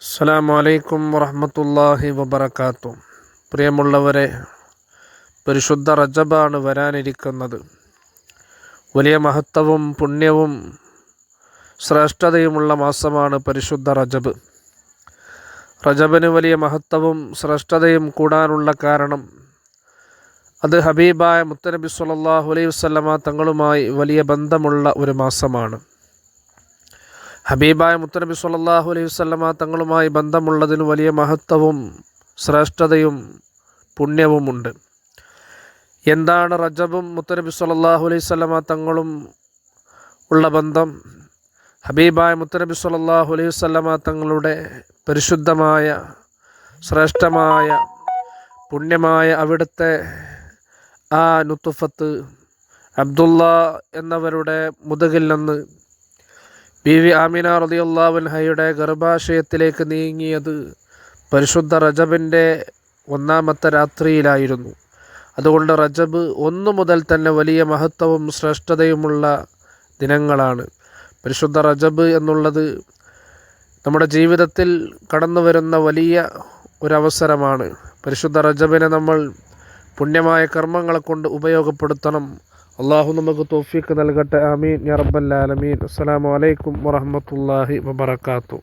അസ്സലാമു അലൈക്കും വറഹ്മത്തുള്ളാഹി വബറകാതുഹു. പ്രിയമുള്ളവരെ, പരിശുദ്ധ റജബാണ് വരാനിരിക്കുന്നത്. വലിയ മഹത്വവും പുണ്യവും ശ്രേഷ്ഠതയുമുള്ള മാസമാണ് പരിശുദ്ധ റജബ്. റജബിന് വലിയ മഹത്വവും ശ്രേഷ്ഠതയും കൂടാനുള്ള കാരണം അത് ഹബീബായ മുത്തനബി സ്വല്ലല്ലാഹു അലൈഹി വസല്ലമ തങ്ങളുമായി വലിയ ബന്ധമുള്ള ഒരു മാസമാണ്. ഹബീബായ മുത്തനബി സ്വല്ലല്ലാഹു അലൈഹി വസല്ലമ തങ്ങളുമായി ബന്ധമുള്ളതിന് വലിയ മഹത്വവും ശ്രേഷ്ഠതയും പുണ്യവുമുണ്ട്. എന്താണ് റജബും മുത്തനബി സ്വല്ലല്ലാഹു അലൈഹി വസല്ലമ തങ്ങളും ഉള്ള ബന്ധം? ഹബീബായ മുത്തനബി സ്വല്ലല്ലാഹു അലൈഹി വസല്ലമ തങ്ങളുടെ പരിശുദ്ധമായ ശ്രേഷ്ഠമായ പുണ്യമായ അവിടുത്തെ ആ നുത്തുഫത്ത് അബ്ദുള്ള എന്നവരുടെ മുതുകിൽ നിന്ന് ബീവി ആമിന റളിയല്ലാഹു അൻഹയുടെ ഗർഭാശയത്തിലേക്ക് നീങ്ങിയത് പരിശുദ്ധ റജബിൻ്റെ 1-ാമത്തെ രാത്രിയിലായിരുന്നു. അതുകൊണ്ട് റജബ് 1 മുതൽ തന്നെ വലിയ മഹത്വവും ശ്രേഷ്ഠതയുമുള്ള ദിനങ്ങളാണ്. പരിശുദ്ധ റജബ് എന്നുള്ളത് നമ്മുടെ ജീവിതത്തിൽ കടന്നു വരുന്ന വലിയ ഒരവസരമാണ്. പരിശുദ്ധ റജബിനെ നമ്മൾ പുണ്യമായ കർമ്മങ്ങളെ കൊണ്ട് ഉപയോഗപ്പെടുത്തണം. അള്ളാഹു നമുക്ക് തൗഫീഖ് നൽകട്ടെ. ആമീൻ യാ റബ്ബൽ ആലമീൻ. അസ്സലാമു അലൈക്കും വറഹ്മത്തുള്ളാഹി വബറകാതുഹു.